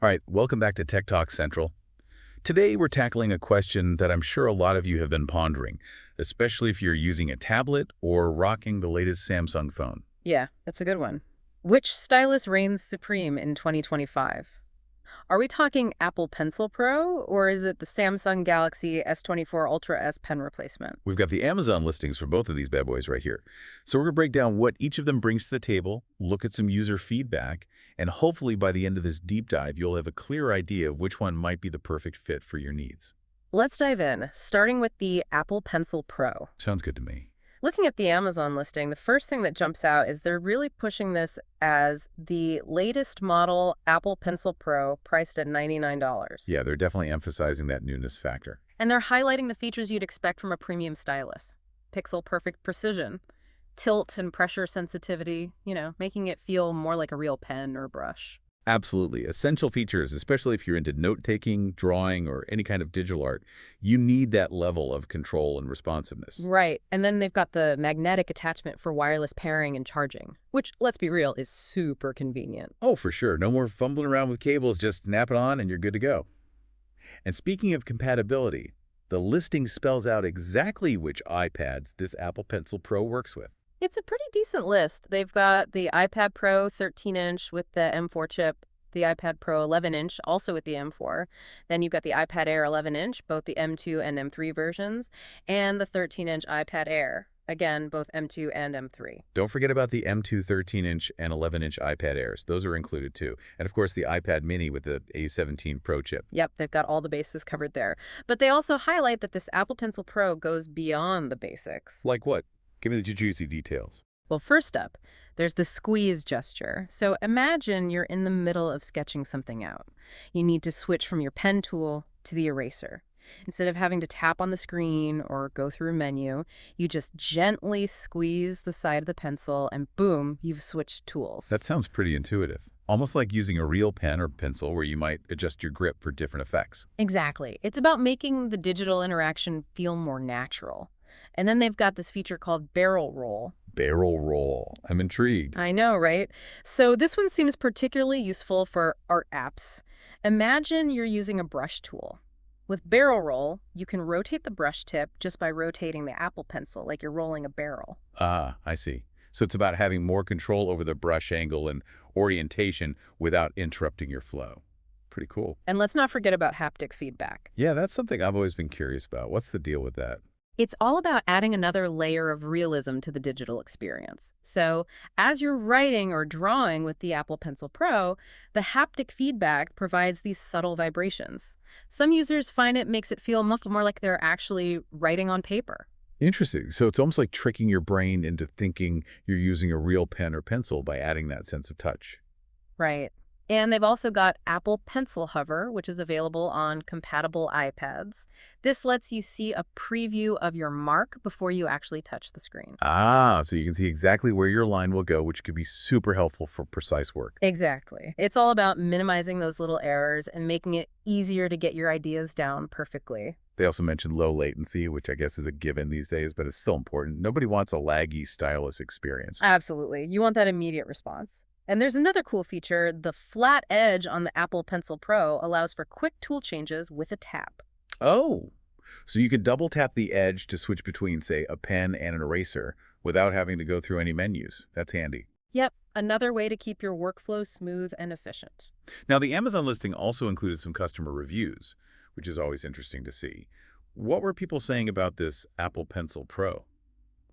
All right, welcome back to Tech Talk Central. Today we're tackling a question that I'm sure a lot of you have been pondering, especially if you're using a tablet or rocking the latest Samsung phone. Yeah, that's a good one. Which stylus reigns supreme in 2025? Are we talking Apple Pencil Pro, or is it the Samsung Galaxy S24 Ultra S Pen replacement? We've got the Amazon listings for both of these bad boys right here. So we're going to break down what each of them brings to the table, look at some user feedback, and hopefully by the end of this deep dive, you'll have a clear idea of which one might be the perfect fit for your needs. Let's dive in, starting with the Apple Pencil Pro. Sounds good to me. Looking at the Amazon listing, the first thing that jumps out is they're really pushing this as the latest model Apple Pencil Pro priced at $99. Yeah, they're definitely emphasizing that newness factor. And they're highlighting the features you'd expect from a premium stylus. Pixel perfect precision, tilt and pressure sensitivity, making it feel more like a real pen or brush. Absolutely. Essential features, especially if you're into note-taking, drawing, or any kind of digital art, you need that level of control and responsiveness. Right. And then they've got the magnetic attachment for wireless pairing and charging, which, let's be real, is super convenient. Oh, for sure. No more fumbling around with cables. Just snap it on and you're good to go. And speaking of compatibility, the listing spells out exactly which iPads this Apple Pencil Pro works with. It's a pretty decent list. They've got the iPad Pro 13-inch with the M4 chip, the iPad Pro 11-inch, also with the M4. Then you've got the iPad Air 11-inch, both the M2 and M3 versions, and the 13-inch iPad Air, again, both M2 and M3. Don't forget about the M2 13-inch and 11-inch iPad Airs. Those are included too. And of course, the iPad mini with the A17 Pro chip. Yep, they've got all the bases covered there. But they also highlight that this Apple Pencil Pro goes beyond the basics. Like what? Give me the juicy details. Well, first up, there's the squeeze gesture. So imagine you're in the middle of sketching something out. You need to switch from your pen tool to the eraser. Instead of having to tap on the screen or go through a menu, you just gently squeeze the side of the pencil and boom, you've switched tools. That sounds pretty intuitive. Almost like using a real pen or pencil where you might adjust your grip for different effects. Exactly. It's about making the digital interaction feel more natural. And then they've got this feature called barrel roll. Barrel roll. I'm intrigued. I know, right? So this one seems particularly useful for art apps. Imagine you're using a brush tool. With barrel roll, you can rotate the brush tip just by rotating the Apple Pencil like you're rolling a barrel. Ah, I see. So it's about having more control over the brush angle and orientation without interrupting your flow. Pretty cool. And let's not forget about haptic feedback. Yeah, that's something I've always been curious about. What's the deal with that? It's all about adding another layer of realism to the digital experience. So as you're writing or drawing with the Apple Pencil Pro, the haptic feedback provides these subtle vibrations. Some users find it makes it feel much more like they're actually writing on paper. Interesting. So it's almost like tricking your brain into thinking you're using a real pen or pencil by adding that sense of touch. Right. And they've also got Apple Pencil Hover, which is available on compatible iPads. This lets you see a preview of your mark before you actually touch the screen. Ah, so you can see exactly where your line will go, which could be super helpful for precise work. Exactly. It's all about minimizing those little errors and making it easier to get your ideas down perfectly. They also mentioned low latency, which I guess is a given these days, but it's still important. Nobody wants a laggy stylus experience. Absolutely. You want that immediate response. And there's another cool feature. The flat edge on the Apple Pencil Pro allows for quick tool changes with a tap. Oh, so you could double tap the edge to switch between, say, a pen and an eraser without having to go through any menus. That's handy. Yep, another way to keep your workflow smooth and efficient. Now, the Amazon listing also included some customer reviews, which is always interesting to see. What were people saying about this Apple Pencil Pro?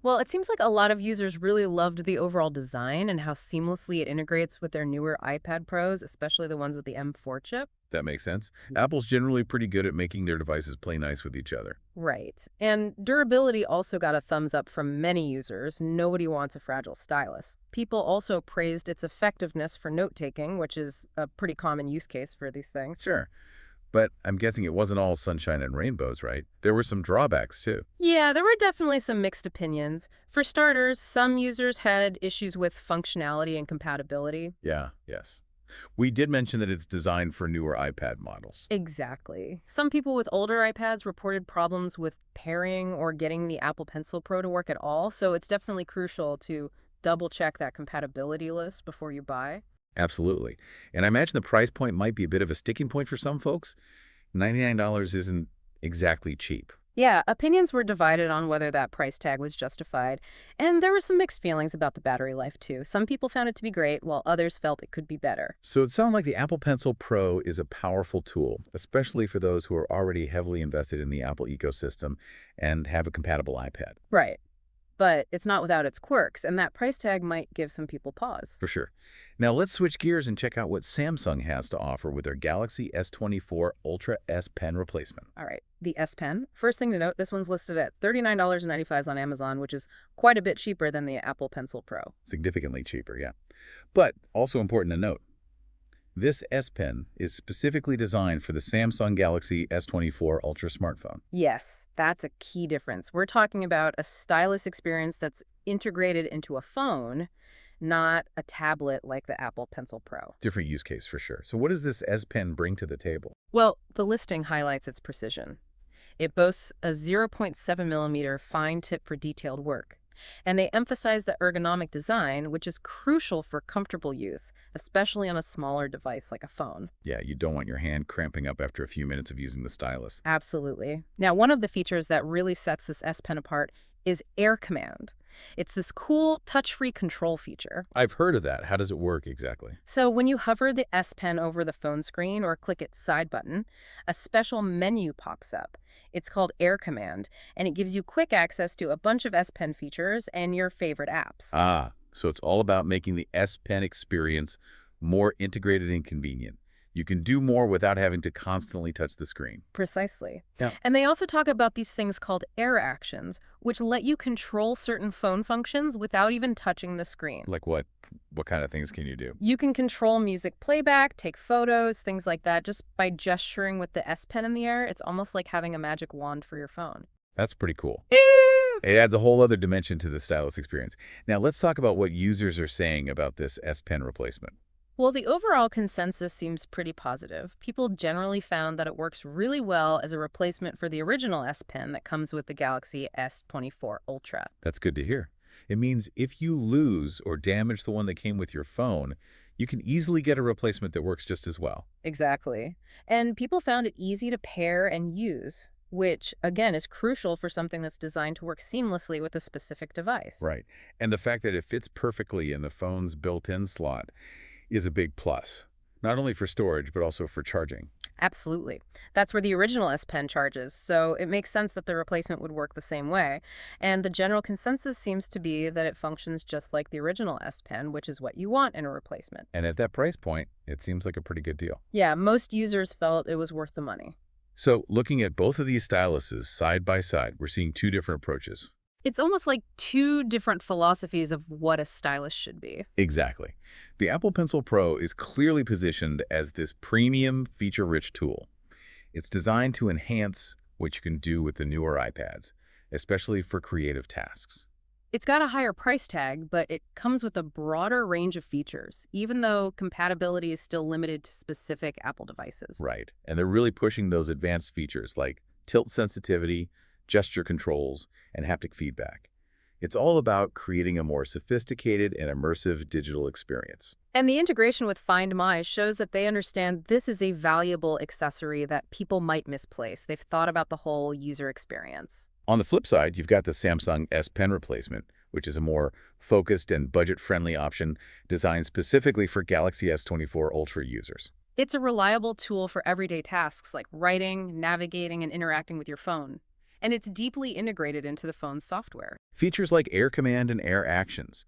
Well, it seems like a lot of users really loved the overall design and how seamlessly it integrates with their newer iPad Pros, especially the ones with the M4 chip. That makes sense. Apple's generally pretty good at making their devices play nice with each other. Right. And durability also got a thumbs up from many users. Nobody wants a fragile stylus. People also praised its effectiveness for note-taking, which is a pretty common use case for these things. Sure. But I'm guessing it wasn't all sunshine and rainbows, right? There were some drawbacks, too. Yeah, there were definitely some mixed opinions. For starters, some users had issues with functionality and compatibility. Yeah, yes. We did mention that it's designed for newer iPad models. Exactly. Some people with older iPads reported problems with pairing or getting the Apple Pencil Pro to work at all, so it's definitely crucial to double-check that compatibility list before you buy. Absolutely. And I imagine the price point might be a bit of a sticking point for some folks. $99 isn't exactly cheap. Yeah, opinions were divided on whether that price tag was justified, and there were some mixed feelings about the battery life too. Some people found it to be great, while others felt it could be better. So it sounds like the Apple Pencil Pro is a powerful tool, especially for those who are already heavily invested in the Apple ecosystem and have a compatible iPad. Right. But it's not without its quirks, and that price tag might give some people pause. For sure. Now let's switch gears and check out what Samsung has to offer with their Galaxy S24 Ultra S Pen replacement. All right, the S Pen. First thing to note, this one's listed at $39.95 on Amazon, which is quite a bit cheaper than the Apple Pencil Pro. Significantly cheaper, yeah. But also important to note, this S Pen is specifically designed for the Samsung Galaxy S24 Ultra smartphone. Yes, that's a key difference. We're talking about a stylus experience that's integrated into a phone, not a tablet like the Apple Pencil Pro. Different use case for sure. So what does this S Pen bring to the table? Well, the listing highlights its precision. It boasts a 0.7 millimeter fine tip for detailed work. And they emphasize the ergonomic design, which is crucial for comfortable use, especially on a smaller device like a phone. Yeah, you don't want your hand cramping up after a few minutes of using the stylus. Absolutely. Now, one of the features that really sets this S Pen apart is Air Command. It's this cool touch-free control feature. I've heard of that. How does it work exactly? So when you hover the S Pen over the phone screen or click its side button, a special menu pops up. It's called Air Command, and it gives you quick access to a bunch of S Pen features and your favorite apps. Ah, so it's all about making the S Pen experience more integrated and convenient. You can do more without having to constantly touch the screen. Precisely. Yeah. And they also talk about these things called Air Actions, which let you control certain phone functions without even touching the screen. Like what? What kind of things can you do? You can control music playback, take photos, things like that, just by gesturing with the S Pen in the air. It's almost like having a magic wand for your phone. That's pretty cool. Ew! It adds a whole other dimension to the stylus experience. Now let's talk about what users are saying about this S Pen replacement. Well, the overall consensus seems pretty positive. People generally found that it works really well as a replacement for the original S Pen that comes with the Galaxy S24 Ultra. That's good to hear. It means if you lose or damage the one that came with your phone, you can easily get a replacement that works just as well. Exactly. And people found it easy to pair and use, which, again, is crucial for something that's designed to work seamlessly with a specific device. Right. And the fact that it fits perfectly in the phone's built-in slot is a big plus, not only for storage, but also for charging. Absolutely. That's where the original S Pen charges, so it makes sense that the replacement would work the same way. And the general consensus seems to be that it functions just like the original S Pen, which is what you want in a replacement. And at that price point, it seems like a pretty good deal. Yeah, most users felt it was worth the money. So looking at both of these styluses side by side, we're seeing two different approaches. It's almost like two different philosophies of what a stylus should be. Exactly. The Apple Pencil Pro is clearly positioned as this premium, feature-rich tool. It's designed to enhance what you can do with the newer iPads, especially for creative tasks. It's got a higher price tag, but it comes with a broader range of features, even though compatibility is still limited to specific Apple devices. Right. And they're really pushing those advanced features like tilt sensitivity, gesture controls, and haptic feedback. It's all about creating a more sophisticated and immersive digital experience. And the integration with Find My shows that they understand this is a valuable accessory that people might misplace. They've thought about the whole user experience. On the flip side, you've got the Samsung S Pen replacement, which is a more focused and budget-friendly option designed specifically for Galaxy S24 Ultra users. It's a reliable tool for everyday tasks like writing, navigating, and interacting with your phone. And it's deeply integrated into the phone's software. Features like Air Command and Air Actions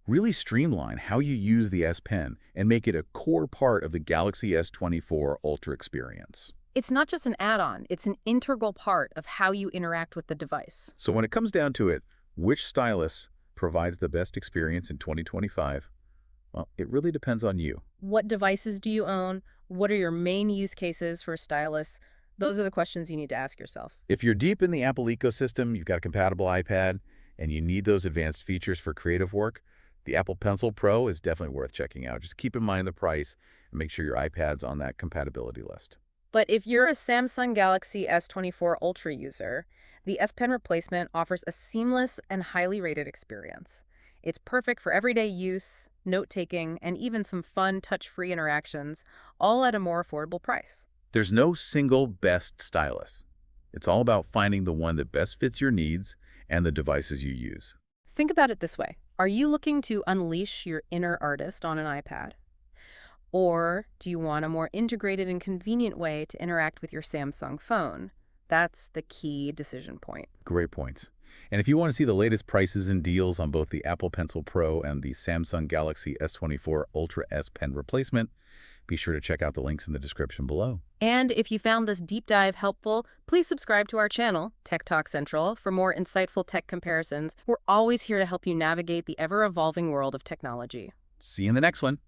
really streamline how you use the S Pen and make it a core part of the Galaxy S24 Ultra experience. It's not just an add-on, it's an integral part of how you interact with the device. So when it comes down to it, which stylus provides the best experience in 2025? Well, it really depends on you. What devices do you own? What are your main use cases for stylus? Those are the questions you need to ask yourself. If you're deep in the Apple ecosystem, you've got a compatible iPad, and you need those advanced features for creative work, the Apple Pencil Pro is definitely worth checking out. Just keep in mind the price and make sure your iPad's on that compatibility list. But if you're a Samsung Galaxy S24 Ultra user, the S Pen replacement offers a seamless and highly rated experience. It's perfect for everyday use, note-taking, and even some fun touch-free interactions, all at a more affordable price. There's no single best stylus. It's all about finding the one that best fits your needs and the devices you use. Think about it this way. Are you looking to unleash your inner artist on an iPad? Or do you want a more integrated and convenient way to interact with your Samsung phone? That's the key decision point. Great points. And if you want to see the latest prices and deals on both the Apple Pencil Pro and the Samsung Galaxy S24 Ultra S Pen replacement, be sure to check out the links in the description below. And if you found this deep dive helpful, please subscribe to our channel, Tech Talk Central, for more insightful tech comparisons. We're always here to help you navigate the ever-evolving world of technology. See you in the next one.